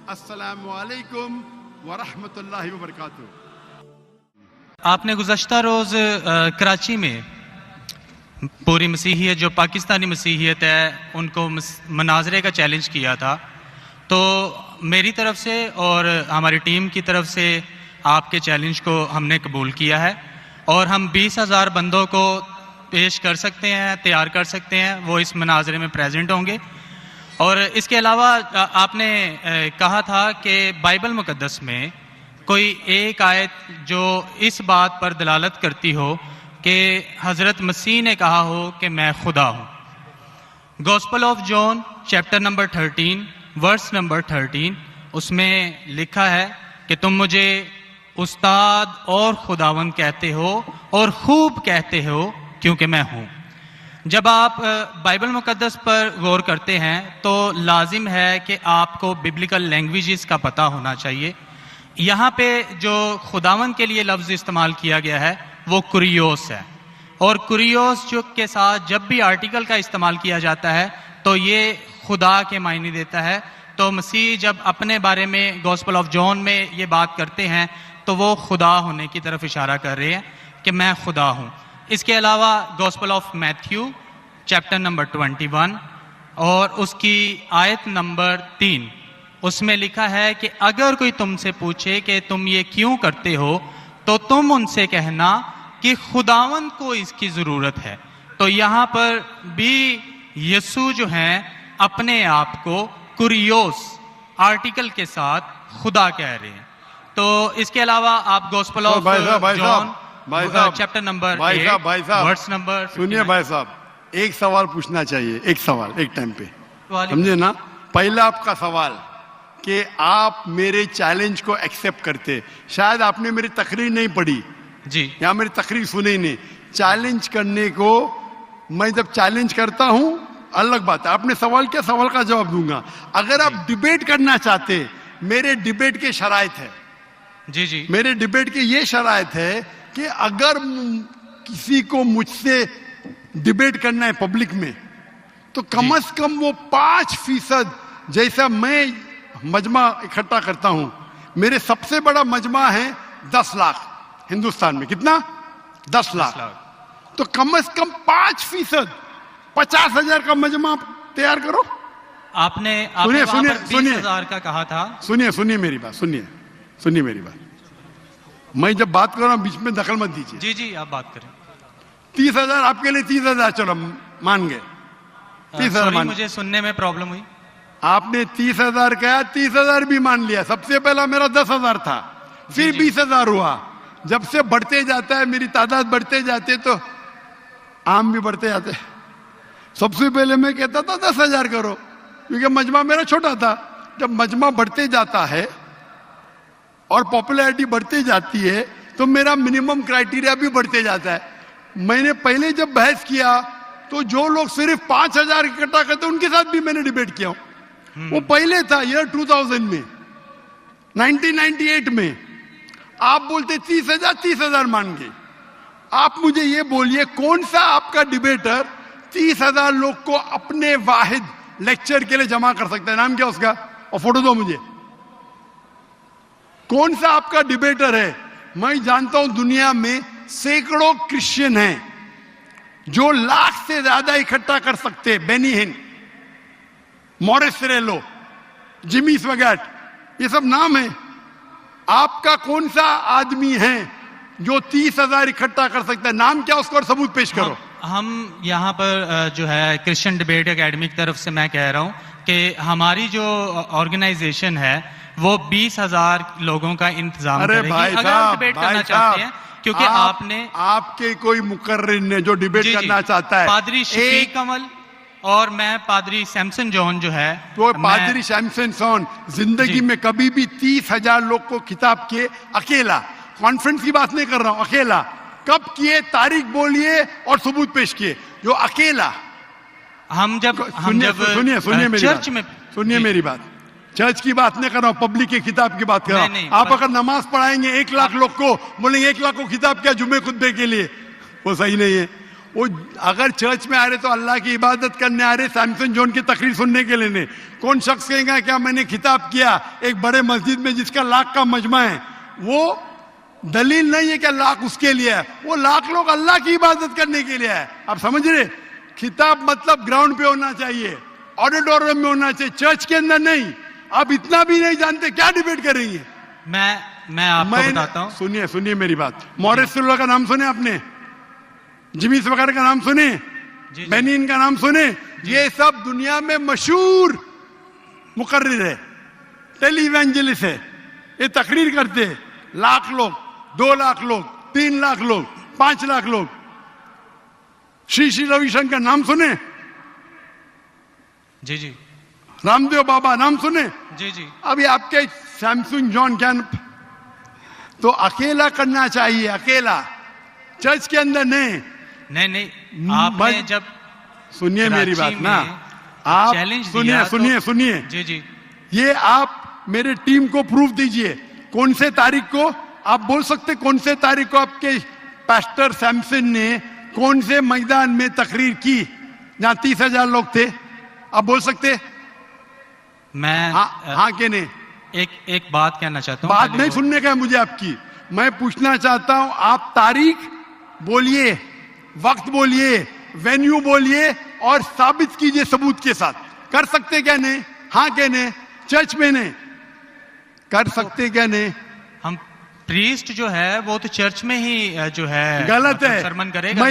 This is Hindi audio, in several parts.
अस्सलामु अलैकुम व रहमतुल्लाहि व बरकातुहू। आपने गुज़श्ता रोज़ कराची में पूरी मसीहियत जो पाकिस्तानी मसीहियत है उनको मनाजरे का चैलेंज किया था, तो मेरी तरफ से और हमारी टीम की तरफ से आपके चैलेंज को हमने कबूल किया है और हम 20,000 बंदों को पेश कर सकते हैं, तैयार कर सकते हैं, वो इस मनाजरे में प्रेजेंट होंगे। और इसके अलावा आपने कहा था कि बाइबल मुकद्दस में कोई एक आयत जो इस बात पर दलालत करती हो कि हज़रत मसीह ने कहा हो कि मैं खुदा हूँ। Gospel of John chapter number 13 verse number 13 उसमें लिखा है कि तुम मुझे उस्ताद और खुदावंद कहते हो और खूब कहते हो क्योंकि मैं हूँ। जब आप बाइबल मुकद्दस पर गौर करते हैं तो लाजिम है कि आपको बिब्लिकल लैंग्वेजेस का पता होना चाहिए। यहाँ पे जो खुदावंद के लिए लफ्ज़ इस्तेमाल किया गया है वो कुरियोस है, और कुरियोस जो के साथ जब भी आर्टिकल का इस्तेमाल किया जाता है तो ये खुदा के मायने देता है। तो मसीह जब अपने बारे में गॉस्पेल ऑफ जॉन में ये बात करते हैं तो वो खुदा होने की तरफ इशारा कर रहे हैं कि मैं खुदा हूँ। इसके अलावा gospel of Matthew chapter number 21 और उसकी आयत नंबर 3 उसमें लिखा है कि अगर कोई तुमसे पूछे कि तुम ये क्यों करते हो तो तुम उनसे कहना कि खुदावंद को इसकी ज़रूरत है। तो यहाँ पर भी यीशु जो हैं अपने आप को कुरियोस आर्टिकल के साथ खुदा कह रहे हैं। तो इसके अलावा आप gospel of John chapter number 8 verse number सुनिए भाई साहब, एक सवाल पूछना चाहिए, एक सवाल एक टाइम पे, समझे ना। पहला आपका सवाल कि आप मेरे चैलेंज को एक्सेप्ट करते। शायद आपने मेरी तकरीर नहीं पढ़ी जी, या मेरी तकरीर सुनी नहीं। चैलेंज करने को मैं जब चैलेंज करता हूं अलग बात है, आपने सवाल किया, सवाल का जवाब दूंगा। अगर आप डिबेट करना चाहते, मेरे डिबेट के शराइत है जी जी, मेरे डिबेट की ये शराइत है कि अगर किसी को मुझसे डिबेट करना है पब्लिक में तो कम से कम वो 5% जैसा मैं मजमा इकट्ठा करता हूं। मेरे सबसे बड़ा मजमा है 10 लाख हिंदुस्तान में। कितना? 10 लाख। तो कम से कम 5%, 50,000 का मजमा तैयार करो। आपने सुनिए 20,000 का कहा था। सुनिए मेरी बात, सुनिए मेरी बात। मैं जब बात कर रहा हूं बीच में दखल मत दीजिए। जी जी, आप बात करें। 30,000 आपके लिए 30,000, चलो मान गए 30,000। मुझे सुनने में प्रॉब्लम हुई। आपने 30,000 कहा, 30,000 भी मान लिया। सबसे पहला मेरा 10,000 था, फिर 20,000 हुआ। जब से बढ़ते जाता है, मेरी तादाद बढ़ते जाते तो आम भी बढ़ते जाते। सबसे पहले मैं कहता था 10,000 करो, क्योंकि मजमा मेरा छोटा था। जब मजमा बढ़ते जाता है और पॉपुलैरिटी बढ़ती जाती है तो मेरा मिनिमम क्राइटेरिया भी बढ़ते जाता है। मैंने पहले जब बहस किया तो जो लोग सिर्फ 5,000 इकट्ठा करते उनके साथ भी मैंने डिबेट किया। वो पहले था ईयर 2000 में, 1998 में। आप बोलते 30,000 मान गए। आप मुझे ये बोलिए कौन सा आपका डिबेटर 30,000 लोग को अपने वाहिद लेक्चर के लिए जमा कर सकता है? नाम क्या उसका, और फोटो दो मुझे। कौन सा आपका डिबेटर है? मैं जानता हूं दुनिया में सैकड़ों क्रिश्चियन हैं जो लाख से ज्यादा इकट्ठा कर सकते हैं। बेनी हिन, मॉरिस सिरेलो, जिमी स्वगैट, ये सब नाम है। आपका कौन सा आदमी है जो 30,000 इकट्ठा कर सकता है? नाम क्या उसको और सबूत पेश करो। हम यहाँ पर जो है क्रिश्चियन डिबेट एकेडमी की तरफ से मैं कह रहा हूँ कि हमारी जो ऑर्गेनाइजेशन है वो 20,000 लोगों का इंतजाम करेगी। अगर आप डिबेट करना चाहते हैं, क्योंकि आपके कोई मुकर्रिर ने जो डिबेट करना चाहता है, पादरी शफीक कमल और मैं पादरी सैमसन जॉन जो है, तो पादरी सैमसन जॉन जिंदगी में कभी भी 30,000 लोग को खिताब किए अकेला। कॉन्फ्रेंस की बात नहीं कर रहा हूं, अकेला। कब किए? तारीख बोलिए और सबूत पेश किए। जो अकेला हम जब सुनिए मेरी चर्च में, सुनिए मेरी बात। चर्च की बात नहीं कर रहा हूं, पब्लिक के खिताब की बात कर रहा हूं। आप अगर नमाज पढ़ाएंगे 1 लाख लोग को, बोलेंगे 1 लाख को खिताब क्या जुम्मे खुतबे के लिए, वो सही नहीं है। वो अगर चर्च में आ रहे तो अल्लाह की इबादत करने आ रहे, सैमसन जॉन की तकरीर सुनने के लिए नहीं। कौन शख्स कहेगा क्या मैंने खिताब किया एक बड़े मस्जिद में जिसका लाख का मजमा है, वो दलील नहीं है क्या लाख उसके लिए है, वो लाख लोग अल्लाह की इबादत करने के लिए है। आप समझ रहे, खिताब मतलब ग्राउंड पे होना चाहिए, ऑडिटोरियम में होना चाहिए, चर्च के अंदर नहीं। आप इतना भी नहीं जानते, क्या डिबेट करेंगे? मैं आपको बताता हूं। सुनिए मेरी बात। मॉरिस सिल्वा का नाम सुने आपने? जिमिस वगैरह का नाम सुने? बेनिन का नाम सुने? ये सब दुनिया में मशहूर मुकर्रिर है, टेली इवेंजलिस्ट है। ये तकरीर करते हैं, लाख लोग, 2 लाख लोग, 3 लाख लोग, 5 लाख लोग। श्री रविशंकर नाम सुने? जी। रामदेव बाबा नाम सुने? जी। अभी आपके सैमसंग जॉन क्या? तो अकेला करना चाहिए, अकेला, चर्च के अंदर नहीं। आपने जब सुनिए मेरी बात ना, आप सुनिए जी। ये आप मेरे टीम को प्रूफ दीजिए, कौन से तारीख को आप बोल सकते, कौन से तारीख को आपके पास्टर सैमसन ने कौन से मैदान में तकरीर की जहां 30,000 लोग थे? आप बोल सकते? हाँ के नहीं? एक बात कहना चाहता हूँ। बात नहीं सुनने का है मुझे आपकी, मैं पूछना चाहता हूं, आप तारीख बोलिए, वक्त बोलिए, वेन्यू बोलिए और साबित कीजिए सबूत के साथ। कर सकते क्या नहीं? हाँ के नहीं? चर्च में नहीं कर सकते क्या नहीं? हम प्रीस्ट जो है वो तो चर्च में ही जो है गलत है, सरमन करेगा।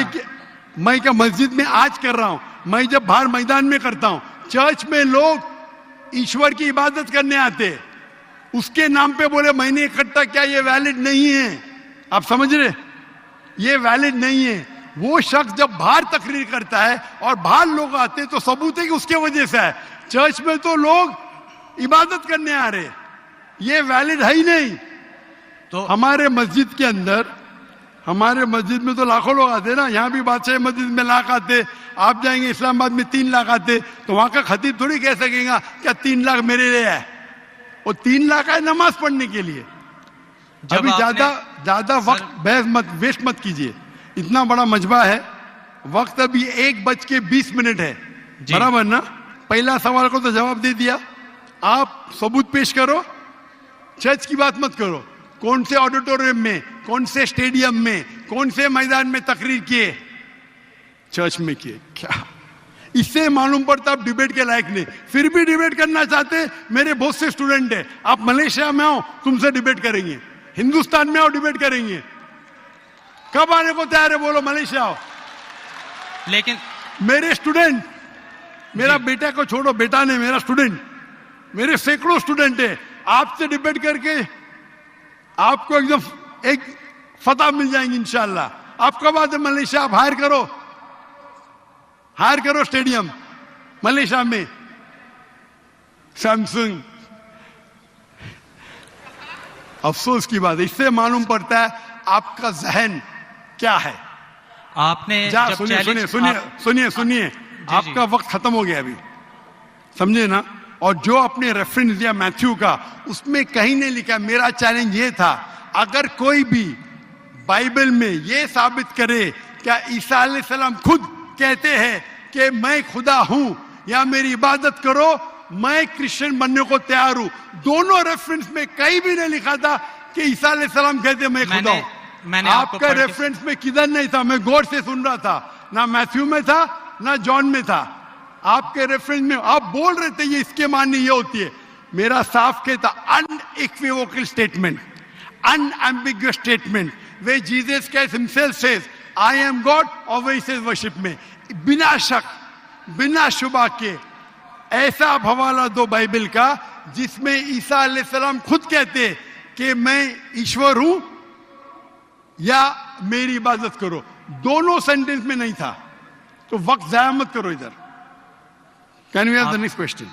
मैं क्या मस्जिद में आज कर रहा हूं, मैं जब बाहर मैदान में करता हूं। चर्च में लोग ईश्वर की इबादत करने आते, उसके नाम पे बोले मैंने इकट्ठा किया, ये वैलिड नहीं है। आप समझ रहे, ये वैलिड नहीं है। वो शख्स जब बाहर तकरीर करता है और बाहर लोग आते तो सबूत है कि उसके वजह से है। चर्च में तो लोग इबादत करने आ रहे, ये वैलिड है ही नहीं। तो हमारे मस्जिद के अंदर, हमारे मस्जिद में तो लाखों लोग आते ना, यहाँ भी बादशाह मस्जिद में लाख आते, आप जाएंगे इस्लामाबाद में 3 लाख आते, तो वहां का खतीब थोड़ी कह सकेगा क्या 3 लाख मेरे लिए है। वो 3 लाख है नमाज पढ़ने के लिए। अभी ज्यादा वक्त बहस मत, वेस्ट मत कीजिए, इतना बड़ा मजबा है। वक्त अभी 1:20 है, बराबर ना? पहला सवाल को तो जवाब दे दिया, आप सबूत पेश करो, चर्च की बात मत करो। कौन से ऑडिटोरियम में, कौन से स्टेडियम में, कौन से मैदान में तकरीर किए? चर्च में किए। क्या इससे मालूम पड़ता आप डिबेट के लायक नहीं। फिर भी डिबेट करना चाहते, मेरे बहुत से स्टूडेंट है, आप मलेशिया में आओ, तुमसे डिबेट करेंगे, हिंदुस्तान में आओ डिबेट करेंगे। कब आने को तैयार है बोलो, मलेशिया आओ। लेकिन मेरे स्टूडेंट, मेरा बेटा को छोड़ो, बेटा ने, मेरा स्टूडेंट, मेरे सैकड़ों स्टूडेंट है, आपसे डिबेट करके आपको एकदम एक फतह मिल जाएंगे इंशाल्लाह। आप कब आते मलेशिया? आप हायर करो स्टेडियम मलेशिया में। सैमसंग, अफसोस की बात, इससे मालूम पड़ता है आपका जहन क्या है। आपने सुनिए, आपका वक्त खत्म हो गया अभी, समझे ना? और जो आपने रेफरेंस दिया मैथ्यू का, उसमें कहीं नहीं लिखा। मेरा चैलेंज ये था, अगर कोई भी बाइबल में ये साबित करे क्या ईसा अलैहिस्सलाम खुद कहते हैं कि मैं खुदा हूं या मेरी इबादत करो, मैं क्रिश्चियन बनने को तैयार हूं। दोनों रेफरेंस में कहीं भी नहीं लिखा था कि ईसा अलैहिस्सलाम कहते मैं खुदा हूं। आपका रेफरेंस में किधर नहीं था, मैं गौर से सुन रहा था, ना मैथ्यू में था ना जॉन में था। आपके रेफरेंस में आप बोल रहे थे ये इसके माननी ये होती है। मेरा साफ कहता unequivocal statement, unambiguous statement, way Jesus Christ himself says I am God, और वे सेज वर्शिप में, बिना शक बिना शुबा के ऐसा हवाला दो बाइबल का जिसमें ईसा अलैहिस्सलाम खुद कहते कि मैं ईश्वर हूं या मेरी इबादत करो। दोनों सेंटेंस में नहीं था। तो वक्त जाया मत करो इधर। Can we have the next question?